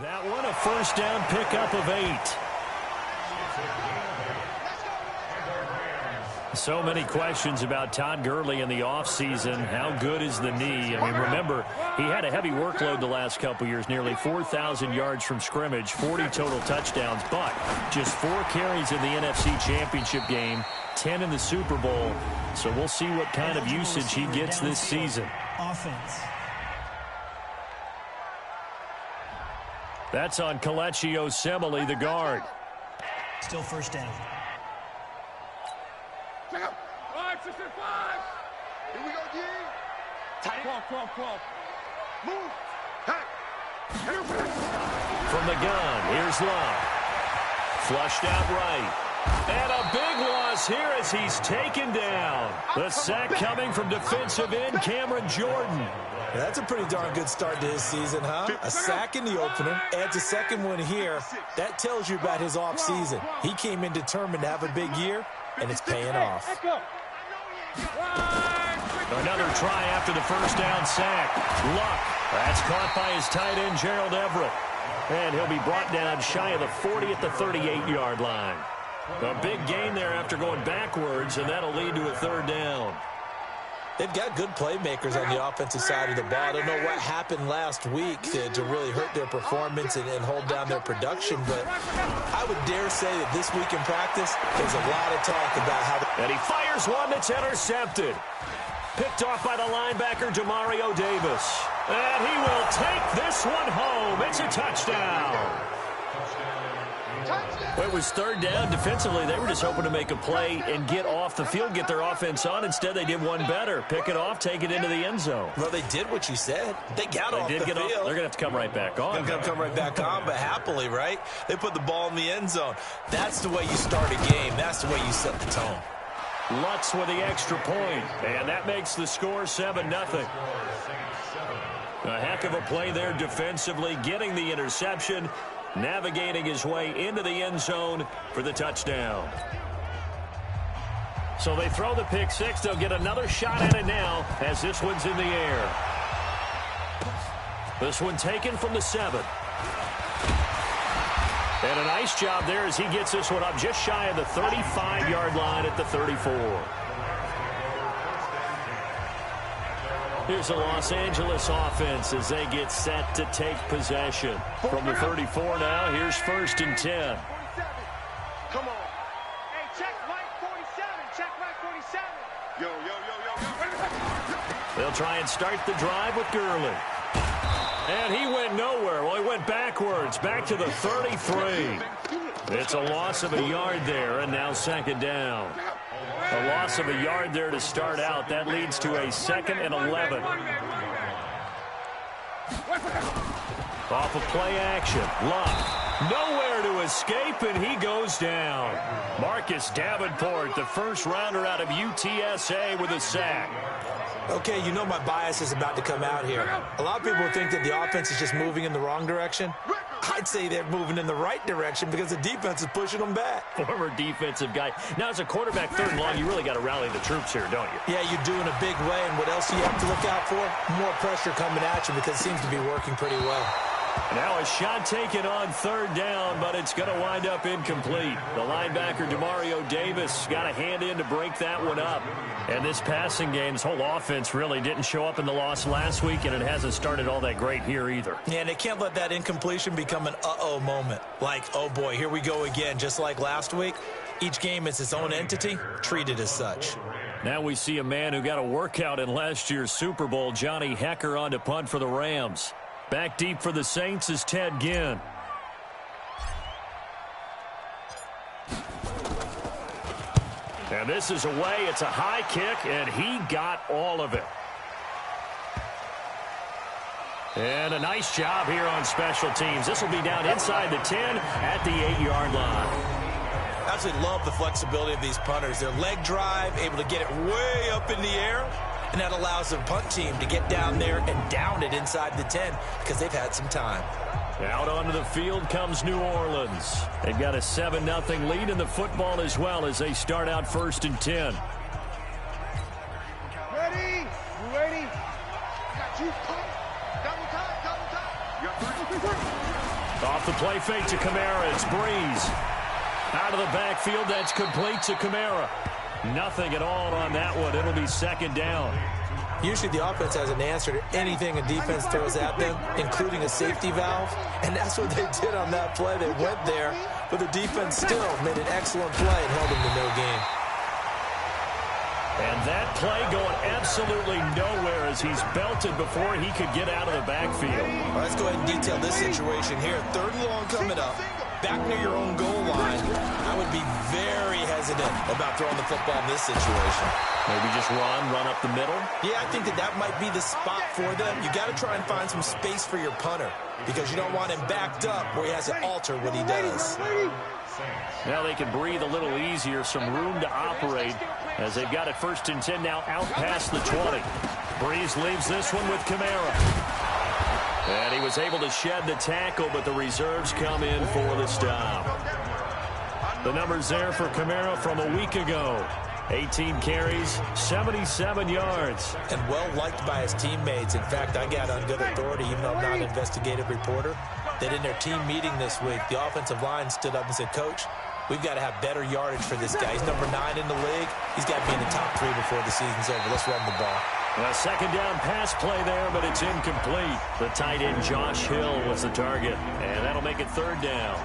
That one, a first down pickup of 8. So many questions about Todd Gurley in the offseason. How good is the knee? I mean, remember, he had a heavy workload the last couple years, nearly 4,000 yards from scrimmage, 40 total touchdowns, but just 4 carries in the NFC Championship game, 10 in the Super Bowl. So we'll see what kind of usage he gets this season. Offense. That's on Kelechi Osemele, the guard. Still first down. Check out. 5, 6, 5. Here we go, G. Tight. Come on. Move. Hey. From the gun, here's Love. Flushed out right. And a big loss here as he's taken down. The sack coming from defensive end Cameron Jordan. Yeah, that's a pretty darn good start to his season, huh? A sack in the opener, adds a second one here. That tells you about his offseason. He came in determined to have a big year, and it's paying off. Another try after the first down sack. Luck. That's caught by his tight end, Gerald Everett. And he'll be brought down shy of the 40 at the 38-yard line. A big gain there after going backwards, and that'll lead to a third down. They've got good playmakers on the offensive side of the ball. I don't know what happened last week to really hurt their performance and hold down their production, but I would dare say that this week in practice, there's a lot of talk about how... And he fires one that's intercepted. Picked off by the linebacker, Demario Davis. And he will take this one home. It's a touchdown. Well, it was third down. Defensively, they were just hoping to make a play and get off the field, get their offense on. Instead, they did one better. Pick it off, take it into the end zone. Well, they did what you said. They got off the field. They're going to have to come right back on. They're going to come right back on, but happily, right? They put the ball in the end zone. That's the way you start a game. That's the way you set the tone. Lutz with the extra point, and that makes the score 7-0. A heck of a play there defensively, getting the interception, navigating his way into the end zone for the touchdown. So they throw the pick six. They'll get another shot at it now as this one's in the air. This one taken from the 7. And a nice job there as he gets this one up just shy of the 35-yard line at the 34. Here's the Los Angeles offense as they get set to take possession. From the 34 now, here's 1st and 10. Come on. Hey, check right 47. Check right 47. Yo. They'll try and start the drive with Gurley. And he went nowhere. Well, he went backwards, back to the 33. It's a loss of a yard there, and now 2nd down. A loss of a yard there to start out. That leads to a 2nd and 11. Off of play action. Luck. Nowhere to escape, and he goes down. Marcus Davenport, the first rounder out of UTSA with a sack. Okay, you know my bias is about to come out here. A lot of people think that the offense is just moving in the wrong direction. I'd say they're moving in the right direction because the defense is pushing them back. Former defensive guy. Now, as a quarterback 3rd and long, you really got to rally the troops here, don't you? Yeah, you do in a big way. And what else do you have to look out for? More pressure coming at you because it seems to be working pretty well. Now a shot taken on 3rd down, but it's going to wind up incomplete. The linebacker, Demario Davis, got a hand in to break that one up. And this passing game, this whole offense really didn't show up in the loss last week, and it hasn't started all that great here either. Yeah, and they can't let that incompletion become an uh-oh moment. Like, oh boy, here we go again, just like last week. Each game is its own entity, treated as such. Now we see a man who got a workout in last year's Super Bowl, Johnny Hecker, on to punt for the Rams. Back deep for the Saints is Ted Ginn. And this is away. It's a high kick, and he got all of it. And a nice job here on special teams. This will be down inside the 10 at the 8-yard line. I absolutely love the flexibility of these punters. Their leg drive, able to get it way up in the air. And that allows the punt team to get down there and down it inside the 10 because they've had some time. Out onto the field comes New Orleans. They've got a 7-0 lead in the football as well as they start out 1st and 10. Ready? You ready? Got you. Double time. Off the play fake to Kamara. It's Breeze. Out of the backfield, that's complete to Kamara. Nothing at all on that one. It'll be second down. Usually the offense has an answer to anything a defense throws at them, including a safety valve. And that's what they did on that play. They went there, but the defense still made an excellent play and held them to no gain. And that play going absolutely nowhere as he's belted before he could get out of the backfield. Well, let's go ahead and detail this situation here. 3rd and long coming up, back near your own goal line. I would be very hesitant about throwing the football in this situation. Maybe just run up the middle? Yeah, I think that might be the spot for them. You got to try and find some space for your punter because you don't want him backed up where he has to alter what he does. Now they can breathe a little easier, some room to operate as they've got it 1st and 10 now out past the 20. Breeze leaves this one with Kamara. And he was able to shed the tackle, but the reserves come in for the stop. The numbers there for Kamara from a week ago. 18 carries, 77 yards. And well-liked by his teammates. In fact, I got on good authority, even though I'm not an investigative reporter, that in their team meeting this week, the offensive line stood up and said, Coach, we've got to have better yardage for this guy. He's number 9 in the league. He's got to be in the top 3 before the season's over. Let's run the ball. A second down pass play there, but it's incomplete. The tight end, Josh Hill, was the target. And that'll make it 3rd down.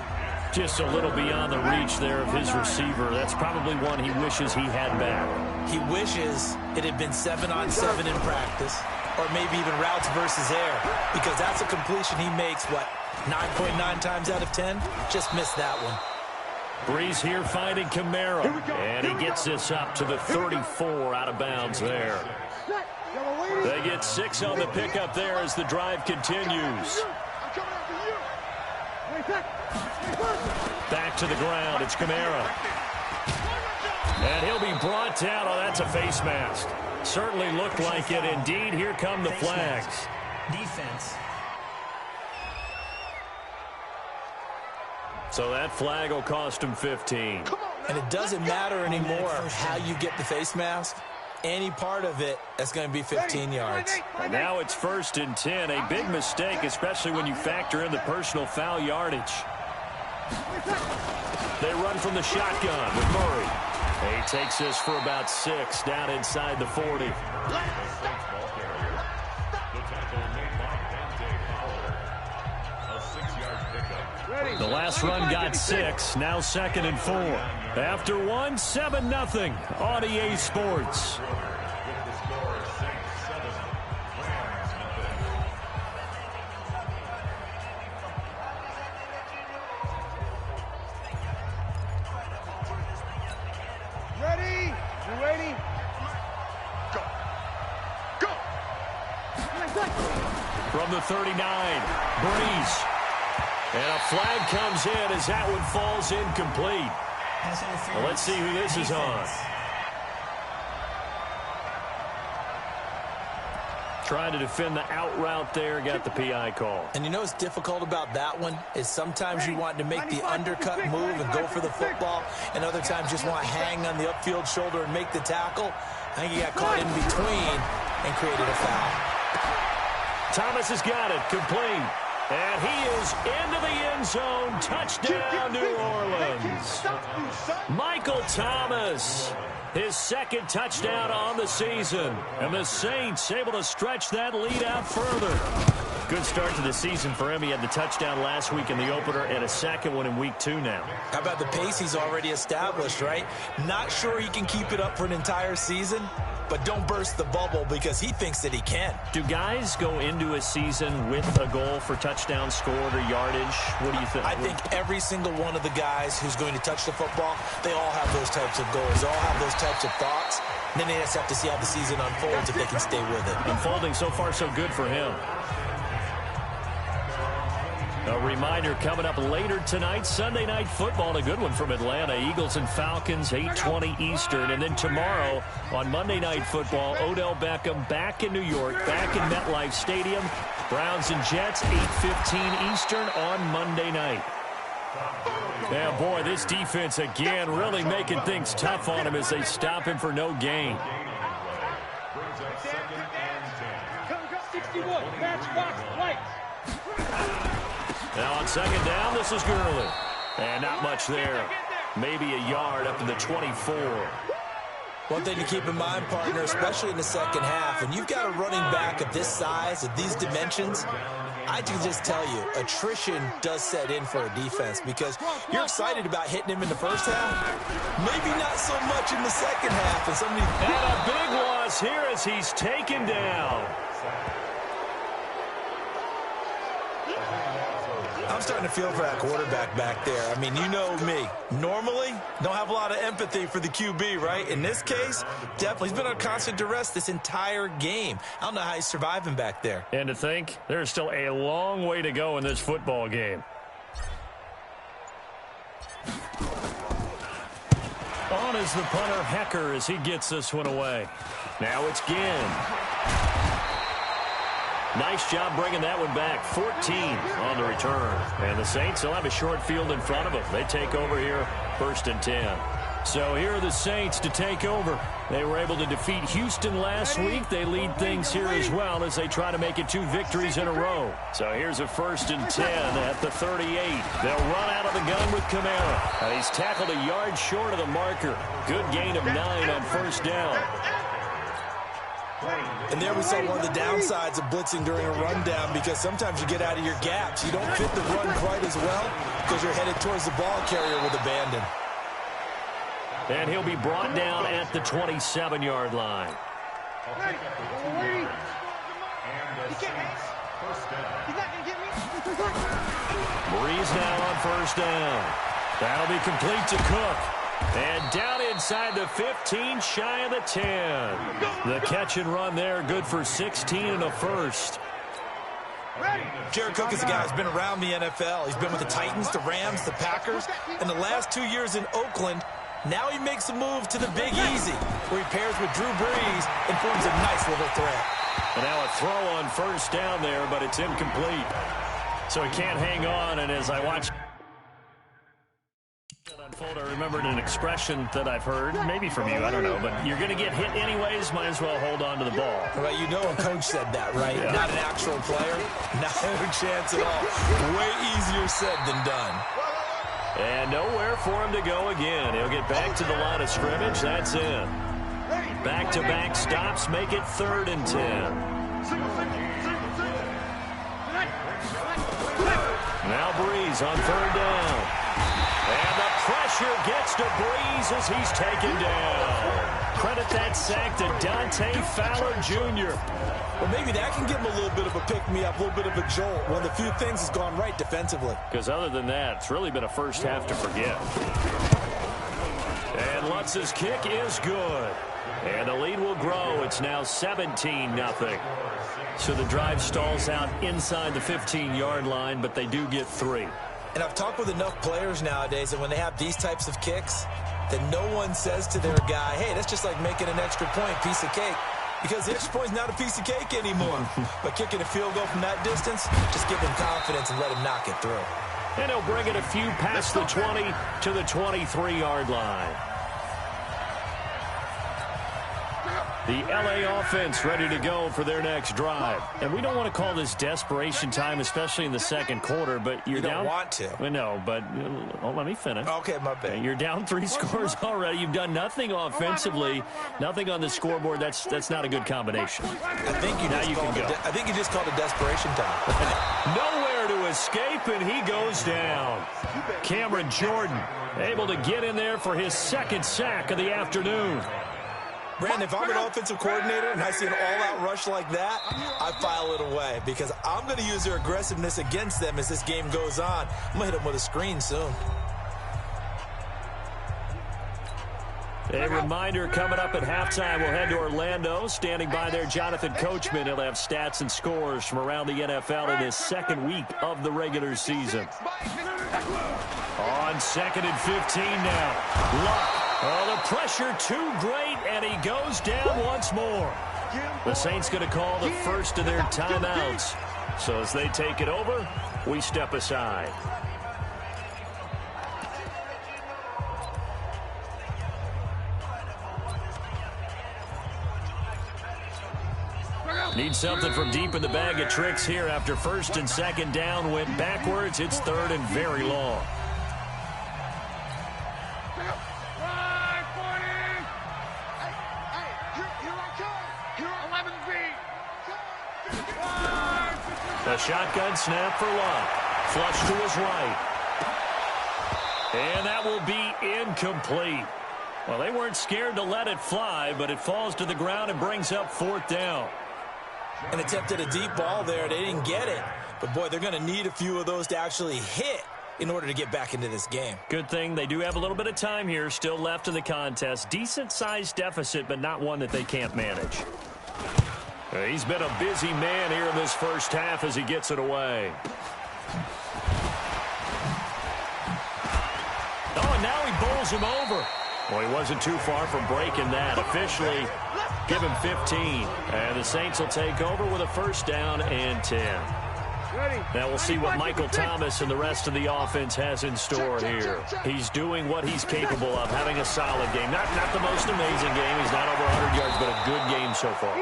Just a little beyond the reach there of his receiver. That's probably one he wishes he had back. He wishes it had been 7-on-7 in practice, or maybe even routes versus air, because that's a completion he makes, 9.9 times out of 10? Just missed that one. Breeze here finding Kamara, and he gets this up to the 34 out of bounds there. They get 6 on the pickup there as the drive continues. Back to the ground, it's Kamara. And he'll be brought down. Oh, that's a face mask. Certainly looked like it. Indeed, here come the flags. Defense. So that flag will cost him 15. And it doesn't matter anymore how you get the face mask. Any part of it, that's going to be 15 yards. And now it's 1st and 10. A big mistake, especially when you factor in the personal foul yardage. They run from the shotgun with Murray. He takes this for about 6 down inside the 40. The last run got 6. Now 2nd and 4. After 1, 7-0 on EA Sports. Ready? You ready? Go. Go. From the 39, Breeze. And a flag comes in as that one falls incomplete. Well, let's see who this is on. Trying to defend the out route there, got the PI call. And you know what's difficult about that one is sometimes you want to make the undercut move and go for the football, and other times just want to hang on the upfield shoulder and make the tackle. I think he got caught in between and created a foul. Thomas has got it, complete. And he is into the end zone. Touchdown, New Orleans. Michael Thomas, his 2nd touchdown on the season. And the Saints able to stretch that lead out further. Good start to the season for him. He had the touchdown last week in the opener and a 2nd one in week 2 now. How about the pace he's already established, right? Not sure he can keep it up for an entire season, but don't burst the bubble because he thinks that he can. Do guys go into a season with a goal for touchdown scored or yardage? What do you think? I think every single one of the guys who's going to touch the football, they all have those types of goals. They all have those types of thoughts. And then they just have to see how the season unfolds if they can stay with it. Unfolding so far so good for him. A reminder coming up later tonight, Sunday Night Football, a good one from Atlanta. Eagles and Falcons, 8:20 Eastern. And then tomorrow on Monday Night Football, Odell Beckham back in New York, back in MetLife Stadium. Browns and Jets, 8:15 Eastern on Monday night. Yeah, boy, this defense again really making things tough on him as they stop him for no gain. 61, match box, lights. Now on second down, this is Gurley. And not much there. Maybe a yard up to the 24. One thing to keep in mind, partner, especially in the second half, when you've got a running back of this size, of these dimensions, I can just tell you, attrition does set in for a defense because you're excited about hitting him in the first half. Maybe not so much in the second half. And a big loss here as he's taken down. I'm starting to feel for that quarterback back there. I mean, you know me. Normally, don't have a lot of empathy for the QB, right? In this case, definitely. He's been on constant duress this entire game. I don't know how he's surviving back there. And to think, there's still a long way to go in this football game. On is the punter, Hecker, as he gets this one away. Now it's Ginn. Nice job bringing that one back. 14 on the return. And the Saints will have a short field in front of them. They take over here, 1st and 10. So here are the Saints to take over. They were able to defeat Houston last week. They lead things here as well as they try to make it 2 victories in a row. So here's a 1st and 10 at the 38. They'll run out of the gun with Kamara. He's tackled a yard short of the marker. Good gain of 9 on 1st down. And there we saw one of the downsides of blitzing during a rundown because sometimes you get out of your gaps. You don't fit the run quite as well because you're headed towards the ball carrier with abandon. And he'll be brought down at the 27-yard line. Breeze now on 1st down. That'll be complete to Cook. And down inside the 15, shy of the 10. The catch and run there, good for 16 and a first. Jared Cook is a guy who's been around the NFL. He's been with the Titans, the Rams, the Packers, and the last 2 years in Oakland. Now he makes a move to the Big Easy, where he pairs with Drew Brees and forms a nice little threat. And now a throw on 1st down there, but it's incomplete. So he can't hang on, and as I watch unfold, I remembered an expression that I've heard, maybe from you, I don't know, but you're going to get hit anyways, might as well hold on to the ball. Well, you know a coach said that, right? Yeah. Not an actual player. Not a chance at all. Way easier said than done. And nowhere for him to go again. He'll get back to the line of scrimmage. That's in. Back-to-back stops make it 3rd and 10. Now Breeze on 3rd down. And the pressure gets to Breeze as he's taken down. Credit that sack to Dante Fowler Jr. Well, maybe that can give him a little bit of a pick-me-up, a little bit of a jolt. One of the few things has gone right defensively. Because other than that, it's really been a first half to forget. And Lutz's kick is good. And the lead will grow. It's now 17-0. So the drive stalls out inside the 15-yard line, but they do get 3. And I've talked with enough players nowadays that when they have these types of kicks, that no one says to their guy, hey, that's just like making an extra point, piece of cake. Because the extra point is not a piece of cake anymore. But kicking a field goal from that distance, just give him confidence and let him knock it through. And he'll bring it a few past the 20 to the 23-yard line. The LA offense ready to go for their next drive. And we don't want to call this desperation time, especially in the second quarter, but you're down. You don't want to. Well, no, but let me finish. Okay, my bad. You're down 3 scores already. You've done nothing offensively, nothing on the scoreboard. That's not a good combination. I think you just called it desperation time. Nowhere to escape, and he goes down. Cameron Jordan able to get in there for his 2nd sack of the afternoon. Brandon, if I'm an offensive coordinator and I see an all-out rush like that, I file it away because I'm going to use their aggressiveness against them as this game goes on. I'm going to hit them with a screen soon. A reminder coming up at halftime, we'll head to Orlando. Standing by there, Jonathan Coachman. He'll have stats and scores from around the NFL in this 2nd week of the regular season. On 2nd and 15 now. Luck. Oh, the pressure too great, and he goes down once more. The Saints going to call the first of their timeouts. So as they take it over, we step aside. Need something from deep in the bag of tricks here after first and second down went backwards. It's third and very long. A shotgun snap for Love. Flush to his right. And that will be incomplete. Well, they weren't scared to let it fly, but it falls to the ground and brings up fourth down. And attempted a deep ball there. They didn't get it. But, boy, they're going to need a few of those to actually hit in order to get back into this game. Good thing they do have a little bit of time here still left in the contest. Decent-sized deficit, but not one that they can't manage. He's been a busy man here in this first half as he gets it away. Oh, and now he bowls him over. Well, he wasn't too far from breaking that. Officially, give him 15. And the Saints will take over with a first down and 10. Now we'll see what Michael Thomas and the rest of the offense has in store here. He's doing what he's capable of, having a solid game. Not the most amazing game. He's not over 100 yards, but a good game so far.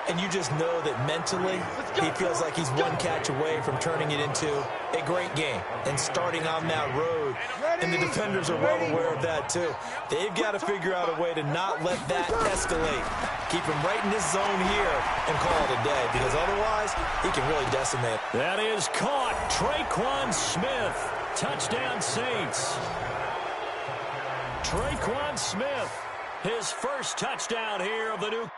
And you just know that mentally, he feels like he's one catch away from turning it into a great game and starting on that road. And the defenders are well aware of that, too. They've got to figure out a way to not let that escalate. Keep him right in this zone here and call it a day, because otherwise, he can really decimate. That is caught. Traquan Smith. Touchdown, Saints. Traquan Smith, his first touchdown here of the new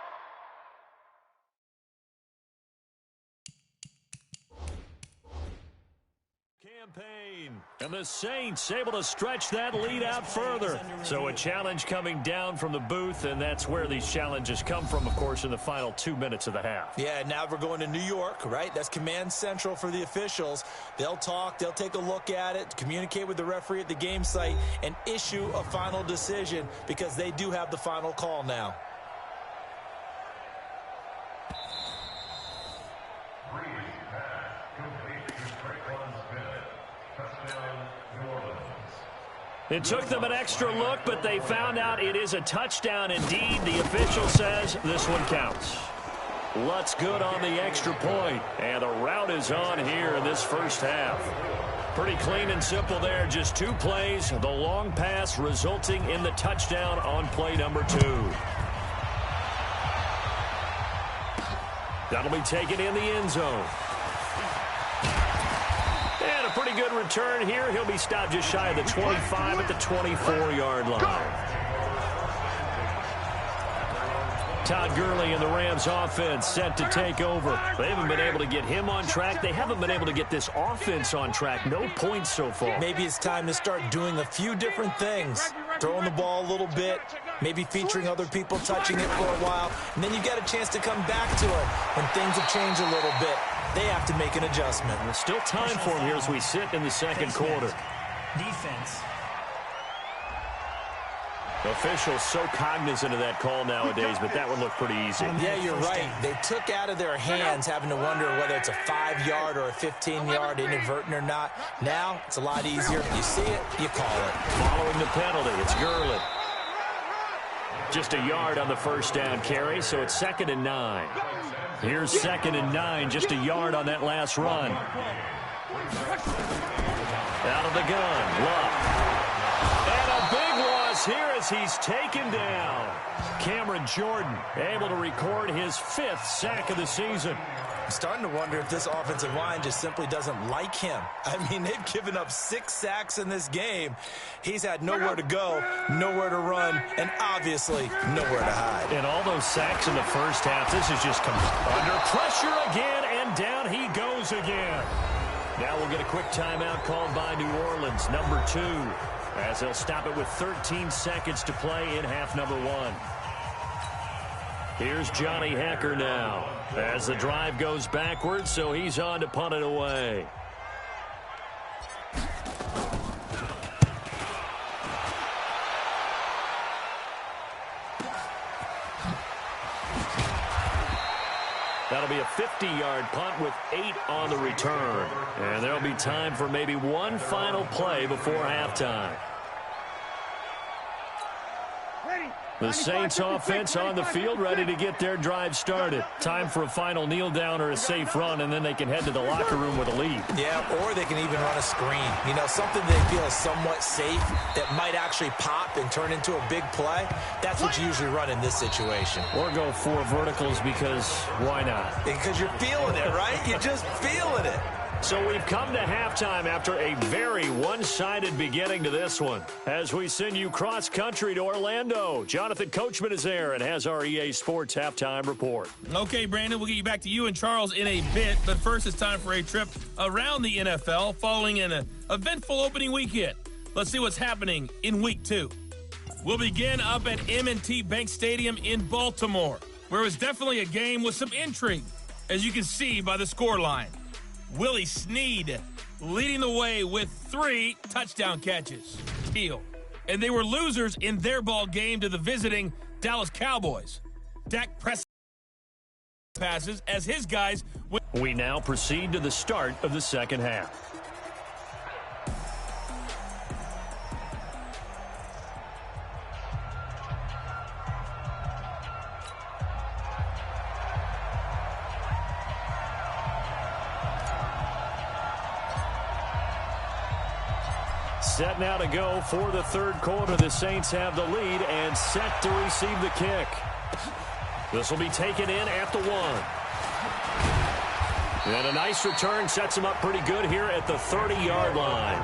campaign. And the Saints able to stretch that lead out further. So a challenge coming down from the booth, and that's where these challenges come from, of course, in the final 2 minutes of the half. Yeah, now we're going to New York, right? That's command central for the officials. They'll talk, they'll take a look at it, communicate with the referee at the game site, and issue a final decision because they do have the final call now. It took them an extra look, but they found out it is a touchdown indeed. The official says this one counts. Lutz good on the extra point, and the route is on here in this first half. Pretty clean and simple there, just 2 plays. The long pass resulting in the touchdown on play number 2. That'll be taken in the end zone. And a pretty good return here. He'll be stopped just shy of the 25 at the 24-yard line. Todd Gurley and the Rams offense set to take over. They haven't been able to get him on track. They haven't been able to get this offense on track. No points so far. Maybe it's time to start doing a few different things. Throwing the ball a little bit, maybe featuring other people touching it for a while, and then you get a chance to come back to it when things have changed a little bit. They have to make an adjustment. There's still time for him here as we sit in the second quarter. Defense. Officials so cognizant of that call nowadays, but that would look pretty easy. Yeah, you're right. They took out of their hands having to wonder whether it's a 5-yard or a 15-yard inadvertent or not. Now, it's a lot easier. You see it, you call it. Following the penalty, it's Gurley. Just a yard on the first down carry, so it's 2nd and 9. Here's 2nd and 9, just a yard on that last run. Out of the gun, Love. And a big loss here as he's taken down. Cameron Jordan able to record his 5th sack of the season. I'm starting to wonder if this offensive line just simply doesn't like him. I mean, they've given up 6 sacks in this game. He's had nowhere to go, nowhere to run, and obviously nowhere to hide. And all those sacks in the first half, this is just under pressure again, and down he goes again. Now we'll get a quick timeout called by New Orleans, number 2, as they'll stop it with 13 seconds to play in half number 1. Here's Johnny Hecker now as the drive goes backwards, so he's on to punt it away. That'll be a 50-yard punt with 8 on the return. And there'll be time for maybe one final play before halftime. Ready, The Saints offense on the field, ready to get their drive started. Time for a final kneel down or a safe run, and then they can head to the locker room with a lead. Yeah, or they can even run a screen. You know, something they feel is somewhat safe that might actually pop and turn into a big play. That's what you usually run in this situation. Or go 4 verticals because why not? Because you're feeling it, right? You're just feeling it. So we've come to halftime after a very one-sided beginning to this one. As we send you cross-country to Orlando, Jonathan Coachman is there and has our EA Sports halftime report. Okay, Brandon, we'll get you back to you and Charles in a bit, but first it's time for a trip around the NFL following an eventful opening weekend. Let's see what's happening in Week 2. We'll begin up at M&T Bank Stadium in Baltimore, where it was definitely a game with some intrigue, as you can see by the scoreline. Willie Snead leading the way with 3 touchdown catches. Teal. And they were losers in their ball game to the visiting Dallas Cowboys. Dak Prescott passes as his guys win. We now proceed to the start of the second half. Set now to go for the third quarter. The Saints have the lead and set to receive the kick. This will be taken in at the 1. And a nice return sets him up pretty good here at the 30-yard line.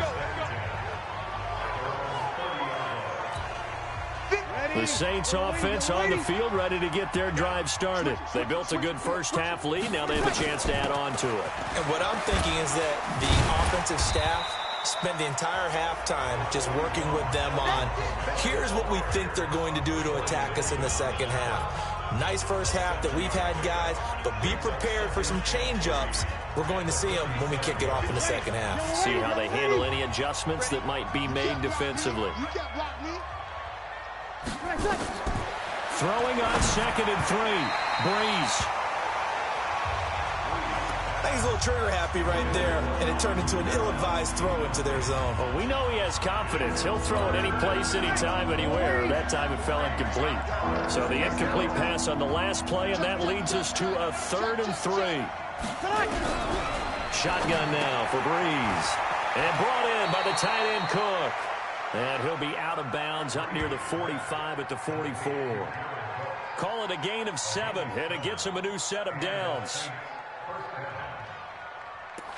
The Saints offense on the field ready to get their drive started. They built a good first half lead. Now they have a chance to add on to it. And what I'm thinking is that the offensive staff spend the entire halftime just working with them on, here's what we think they're going to do to attack us in the second half. Nice first half that we've had, guys, but be prepared for some change-ups. We're going to see them when we kick it off in the second half. See how they handle any adjustments that might be made defensively. Throwing on 2nd and 3. Breeze. He's a little trigger happy right there, and it turned into an ill-advised throw into their zone. Well, we know he has confidence. He'll throw it any place, anytime, anywhere. That time it fell incomplete. So the incomplete pass on the last play, and that leads us to a 3rd and 3. Shotgun now for Breeze. And brought in by the tight end Cook. And he'll be out of bounds up near the 45 at the 44. Call it a gain of 7, and it gets him a new set of downs.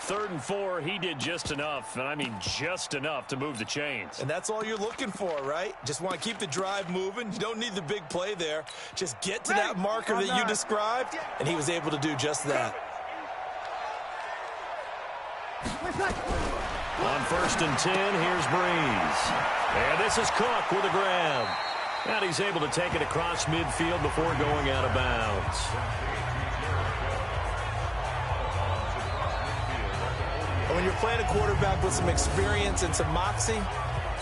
3rd and 4, he did just enough, and I mean just enough to move the chains. And that's all you're looking for, right? Just want to keep the drive moving. You don't need the big play there. Just get to that marker that you described, and he was able to do just that. On 1st and 10, here's Breeze. And this is Cook with a grab. And he's able to take it across midfield before going out of bounds. When you're playing a quarterback with some experience and some moxie,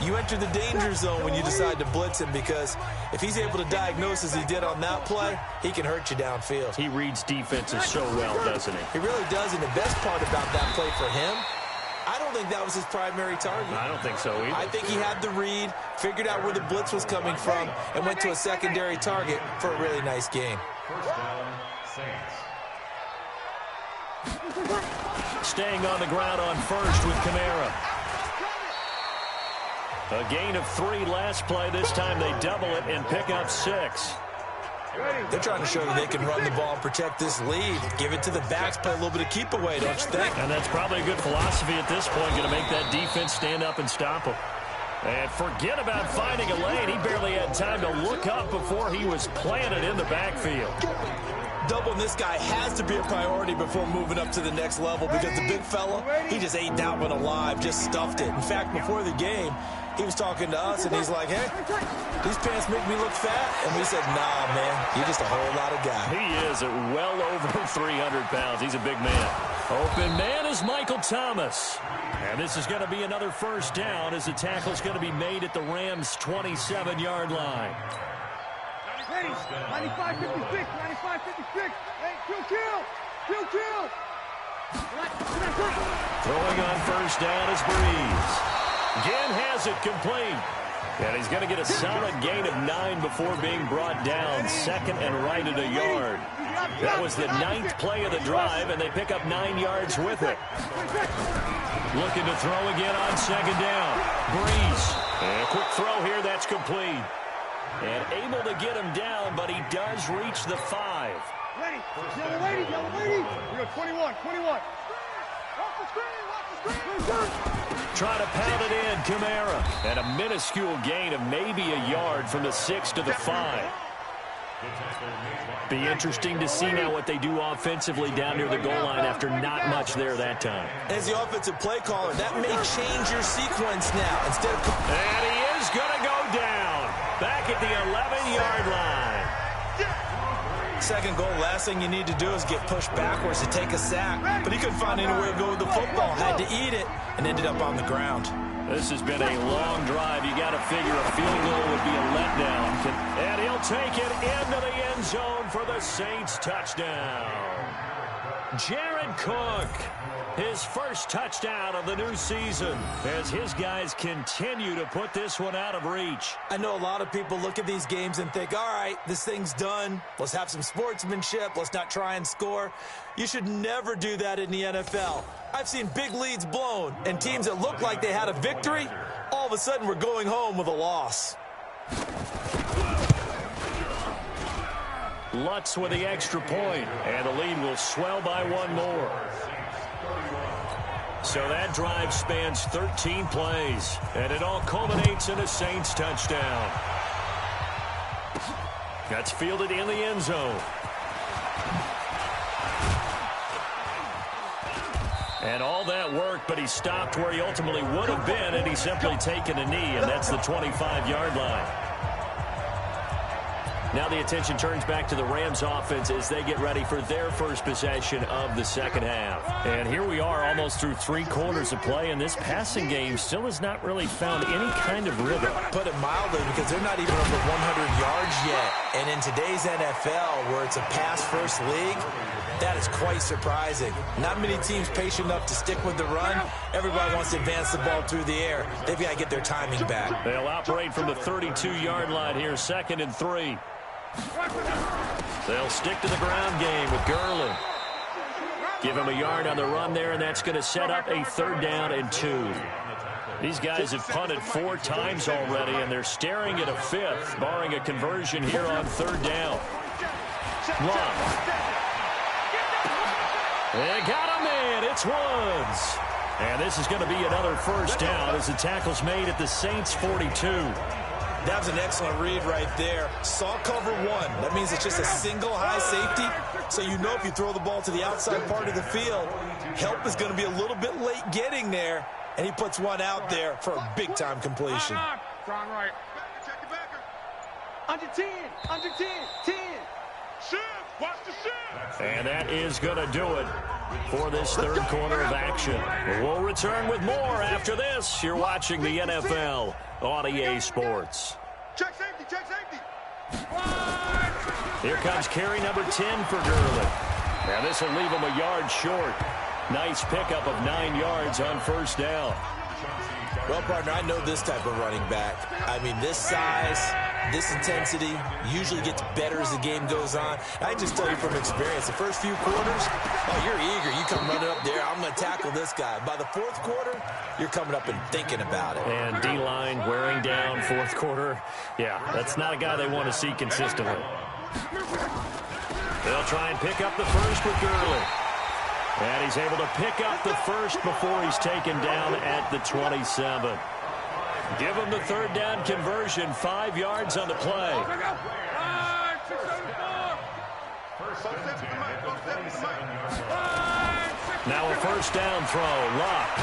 you enter the danger zone when you decide to blitz him, because if he's able to diagnose as he did on that play, he can hurt you downfield. He reads defenses so well, doesn't he? He really does, and the best part about that play for him, I don't think that was his primary target. I don't think so either. I think he had the read, figured out where the blitz was coming from, and went to a secondary target for a really nice game. Staying on the ground on 1st with Kamara. A gain of 3 last play. This time they double it and pick up 6. They're trying to show that they can run the ball and protect this lead. Give it to the backs, play a little bit of keep away, don't you think? And that's probably a good philosophy at this point, going to make that defense stand up and stop them. And forget about finding a lane. He barely had time to look up before he was planted in the backfield. Doubling this guy has to be a priority before moving up to the next level, because the big fella, he just ate that one alive, just stuffed it. In fact, before the game, he was talking to us, and he's like, hey, these pants make me look fat. And we said, nah, man, you're just a whole lot of guy. He is at well over 300 pounds. He's a big man. Open man is Michael Thomas. And this is going to be another 1st down, as the tackle's going to be made at the Rams' 27-yard line. 95, 56, 95, 56. Hey, kill. Throwing on 1st down is Breeze. Again has it complete. And he's going to get a solid gain of 9 before being brought down. Second and right at a yard. That was the 9th play of the drive, and they pick up 9 yards with it. Looking to throw again on second down. Breeze. And a quick throw here. That's complete. And able to get him down, but he does reach the 5. Ready. Yellow lady, yellow lady. We got 21, 21. Watch the screen, watch the screen. Try to pound it in, Kamara. And a minuscule gain of maybe a yard from the 6 to the 5. Be interesting to see now what they do offensively down near the goal line after not much there that time. As the offensive play caller, that may change your sequence now. Instead of... And he is going to go down. Back at the 11-yard line. Second goal, last thing you need to do is get pushed backwards to take a sack. But he couldn't find anywhere to go with the football. Had to eat it and ended up on the ground. This has been a long drive. You got to figure a field goal would be a letdown. And he'll take it into the end zone for the Saints touchdown. Jared Cook, his first touchdown of the new season as his guys continue to put this one out of reach. I know a lot of people look at these games and think, all right, this thing's done. Let's have some sportsmanship. Let's not try and score. You should never do that in the NFL. I've seen big leads blown and teams that looked like they had a victory, all of a sudden we're going home with a loss. Lutz with the extra point, and the lead will swell by 1 more. So that drive spans 13 plays, and it all culminates in a Saints touchdown. That's fielded in the end zone. And all that work, but he stopped where he ultimately would have been, and he's simply taken a knee, and that's the 25-yard line. Now the attention turns back to the Rams offense as they get ready for their first possession of the second half. And here we are almost through 3 quarters of play, and this passing game still has not really found any kind of rhythm. Put it mildly, because they're not even over 100 yards yet. And in today's NFL, where it's a pass-first league, that is quite surprising. Not many teams patient enough to stick with the run. Everybody wants to advance the ball through the air. They've got to get their timing back. They'll operate from the 32-yard line here, 2nd and 3. They'll stick to the ground game with Gurley. Give him a yard on the run there, and that's going to set up a 3rd down and 2. These guys have punted 4 times already, and they're staring at a 5th, barring a conversion here on 3rd down. Love. They got him in. It's Woods. And this is going to be another 1st down as the tackle's made at the Saints' 42. That was an excellent read right there. Saw cover 1. That means it's just a single high safety. So you know if you throw the ball to the outside part of the field, help is going to be a little bit late getting there. And he puts one out there for a big-time completion. Strong right. Check your backer. Under 10. Under 10. 10. Shift. Watch the shift. And that is going to do it for this 3rd quarter of action. We'll return with more after this. You're watching the NFL on EA Sports. Check safety. Check safety. Here comes carry number 10 for Gurley. Now this will leave him a yard short. Nice pickup of 9 yards on 1st down. Well, partner, I know this type of running back. I mean, this size, this intensity usually gets better as the game goes on. I just tell you from experience, the first few quarters, oh, you're eager. You come running up there, I'm going to tackle this guy. By the 4th quarter, you're coming up and thinking about it. And D-line wearing down 4th quarter. Yeah, that's not a guy they want to see consistently. They'll try and pick up the 1st with Gurley. And he's able to pick up the 1st before he's taken down at the 27. Give him the 3rd down conversion, 5 yards on the play. Now a 1st down throw, Locke.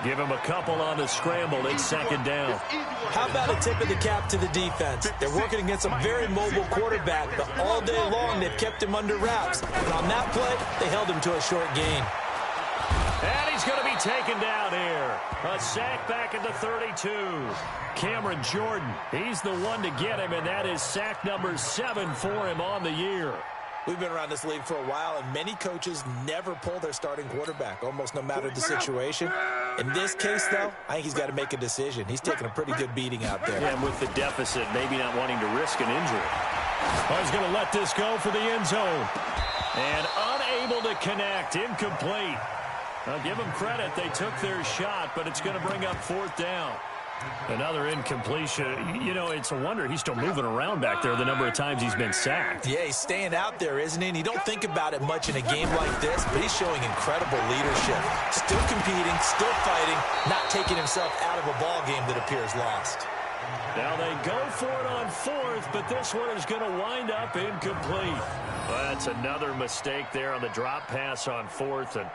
Give him a couple on the scramble. It's 2nd down. How about a tip of the cap to the defense? They're working against a very mobile quarterback, but all day long they've kept him under wraps. And on that play, they held him to a short gain. And he's going to be taken down here. A sack back at the 32. Cameron Jordan, he's the one to get him, and that is sack number 7 for him on the year. We've been around this league for a while, and many coaches never pull their starting quarterback, almost no matter the situation. In this case, though, I think he's got to make a decision. He's taking a pretty good beating out there. Yeah, and with the deficit, maybe not wanting to risk an injury. Oh, he's going to let this go for the end zone. And unable to connect, incomplete. I'll give them credit. They took their shot, but it's going to bring up fourth down. Another incompletion. You know, it's a wonder he's still moving around back there the number of times he's been sacked. Yeah, he's staying out there, isn't he? And you don't think about it much in a game like this, but he's showing incredible leadership. Still competing, still fighting, not taking himself out of a ball game that appears lost. Now they go for it on fourth, but this one is going to wind up incomplete. Well, that's another mistake there on the drop pass on fourth, and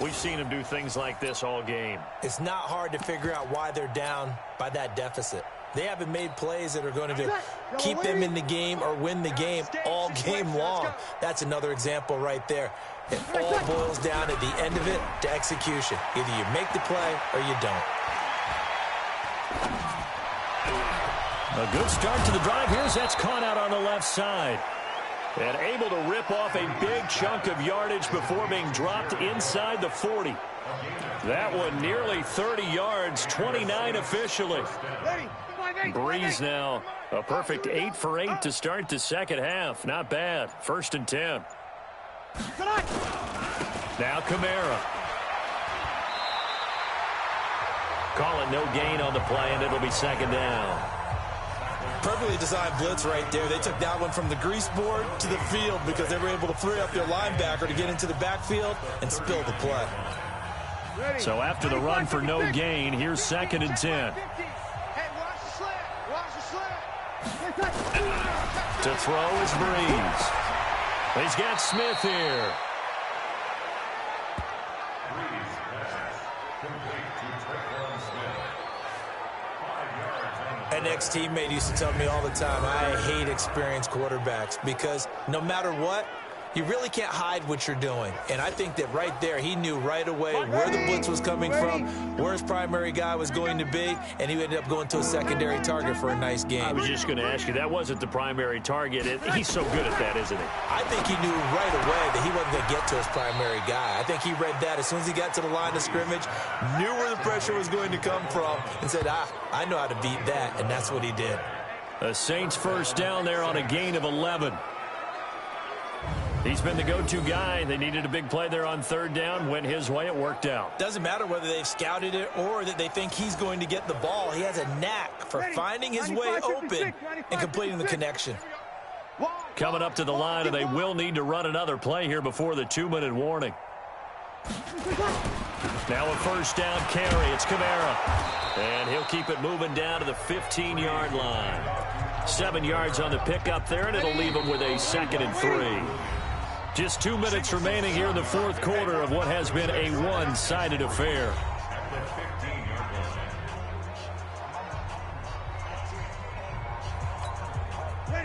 we've seen him do things like this all game. It's not hard to figure out why they're down by that deficit. They haven't made plays that are going to keep them in the game or win the game all game long. That's another example right there. It all boils down at the end of it to execution. Either you make the play or you don't. A good start to the drive. Here's that's caught out on the left side. And able to rip off a big chunk of yardage before being dropped inside the 40. That one nearly 30 yards, 29 officially. Breeze now, a perfect 8 for 8 to start the second half. Not bad. 1st and 10. Now Kamara. Call it no gain on the play, and it'll be 2nd down. Perfectly designed blitz right there. They took that one from the grease board to the field because they were able to free up their linebacker to get into the backfield and spill the play. So after the run for no gain, here's 2nd and 10. To throw is Breeze. He's got Smith here. An ex-teammate used to tell me all the time, I hate experienced quarterbacks because no matter what, you really can't hide what you're doing. And I think that right there, he knew right away where the blitz was coming from, where his primary guy was going to be, and he ended up going to a secondary target for a nice game. I was just going to ask you, that wasn't the primary target. He's so good at that, isn't he? I think he knew right away that he wasn't going to get to his primary guy. I think he read that as soon as he got to the line of scrimmage, knew where the pressure was going to come from, and said, I know how to beat that, and that's what he did. The Saints first down there on a gain of 11. He's been the go-to guy. They needed a big play there on 3rd down. Went his way. It worked out. Doesn't matter whether they've scouted it or that they think he's going to get the ball. He has a knack for finding his way open and completing the connection. Coming up to the line, and they will need to run another play here before the 2-minute warning. Now a 1st down carry. It's Kamara. And he'll keep it moving down to the 15-yard line. 7 yards on the pickup there, and it'll leave him with a 2nd and 3. Just 2 minutes remaining here in the 4th quarter of what has been a one-sided affair.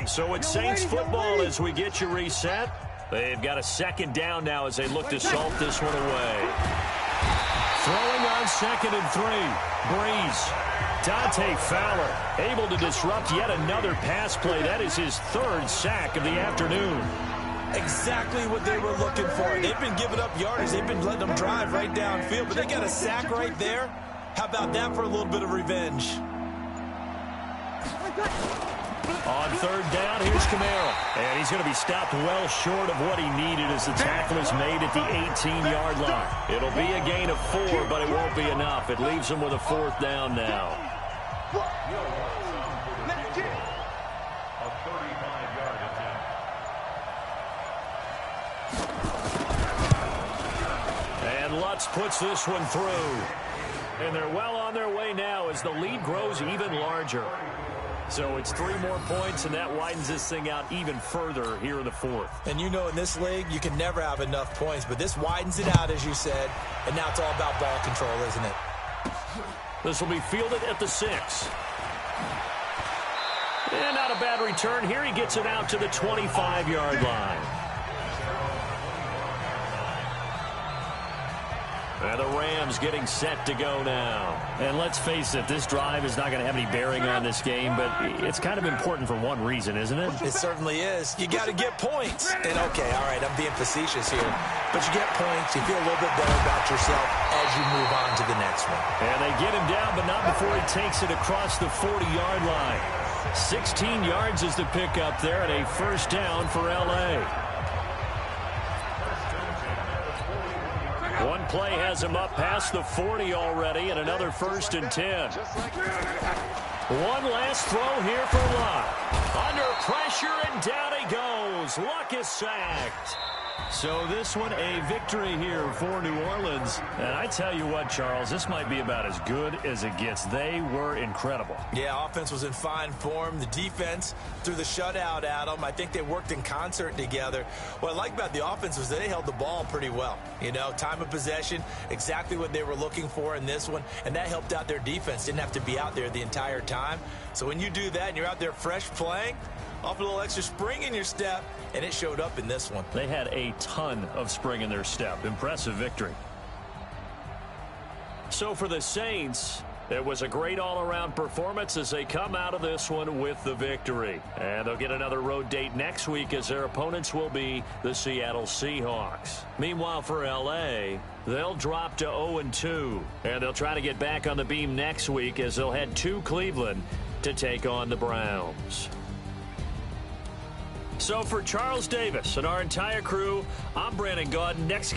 So it's Saints football as we get you reset. They've got a 2nd down now as they look to salt this one away. Throwing on 2nd and 3. Breeze. Dante Fowler able to disrupt yet another pass play. That is his 3rd sack of the afternoon. Exactly what they were looking for. They've been giving up yardage. They've been letting them drive right downfield, but they got a sack right there. How about that for a little bit of revenge? On 3rd down, here's Kamara. And he's going to be stopped well short of what he needed as the tackle is made at the 18-yard line. It'll be a gain of 4, but it won't be enough. It leaves him with a 4th down now. And Lutz puts this one through. And they're well on their way now as the lead grows even larger. So it's 3 more points, and that widens this thing out even further here in the 4th. And you know in this league, you can never have enough points, but this widens it out, as you said, and now it's all about ball control, isn't it? This will be fielded at the 6. And not a bad return here. He gets it out to the 25-yard line. And the Rams Rams getting set to go now. And let's face it, this drive is not going to have any bearing on this game, but it's kind of important for one reason, isn't it? It certainly is. You got to get points. And, okay, all right, I'm being facetious here. But you get points, you feel a little bit better about yourself as you move on to the next one. And they get him down, but not before he takes it across the 40-yard line. 16 yards is the pickup there, and a first down for L.A. One play has him up past the 40 already, and another 1st and 10. One last throw here for Luck. Under pressure, and down he goes. Luck is sacked. So this one, a victory here for New Orleans. And I tell you what, Charles, this might be about as good as it gets. They were incredible. Yeah, offense was in fine form. The defense threw the shutout at them. I think they worked in concert together. What I like about the offense was they held the ball pretty well. You know, time of possession, exactly what they were looking for in this one. And that helped out their defense. Didn't have to be out there the entire time. So when you do that and you're out there fresh playing, off a little extra spring in your step, and it showed up in this one. They had a ton of spring in their step. Impressive victory. So for the Saints, it was a great all-around performance as they come out of this one with the victory. And they'll get another road date next week as their opponents will be the Seattle Seahawks. Meanwhile, for L.A., they'll drop to 0-2. And they'll try to get back on the beam next week as they'll head to Cleveland to take on the Browns. So for Charles Davis and our entire crew, I'm Brandon Gaudin. Next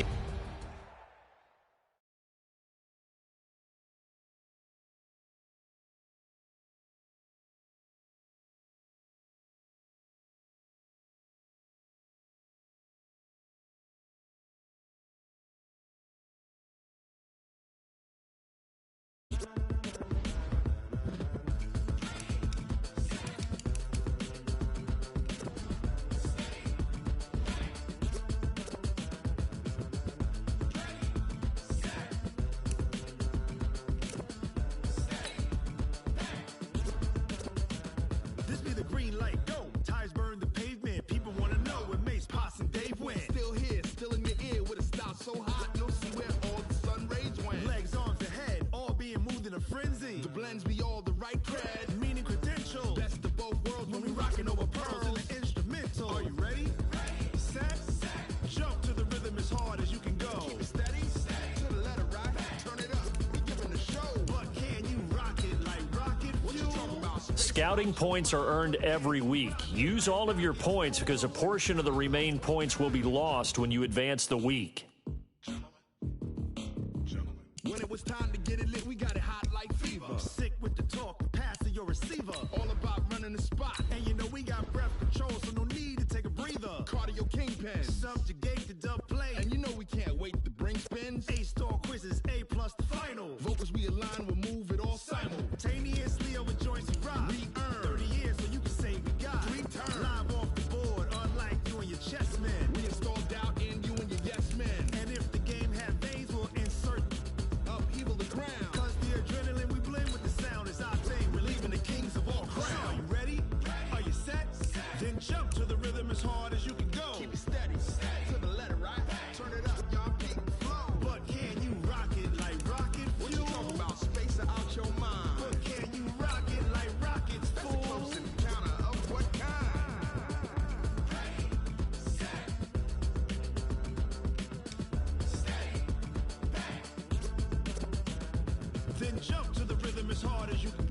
Scouting points are earned every week. Use all of your points because a portion of the remaining points will be lost when you advance the week. When it was time to get it lit, we got it hot like fever. Sick with the talk, the pass to your receiver. All about running the spot. And you know we got breath control, so no need to take a breather. Cardio kingpin, subjugate the dub play. And you know we can't wait to bring spins. A-star quizzes, A+ the final. Vocals we align, we'll move it all simultaneously over joints we rock. Re-earn 30 years so you can say we got 3 turns. Live off the board, unlike you and your chess men. We install doubt in you and your yes men. And if the game had veins, we'll insert upheaval the ground. Cause the adrenaline we blend with the sound is our thing. We're leaving the kings of all crowns. So are you ready? Are you set? Then jump to the rhythm as hard as you can go. Keep it steady, to the letter, right? Turn it up, y'all keep the flow. But can you rock it like rocket fuel? What you talking about? Space out your mind. But can you rock it like rockets, fool? That's a close encounter of what kind? Then jump to the rhythm as hard as you can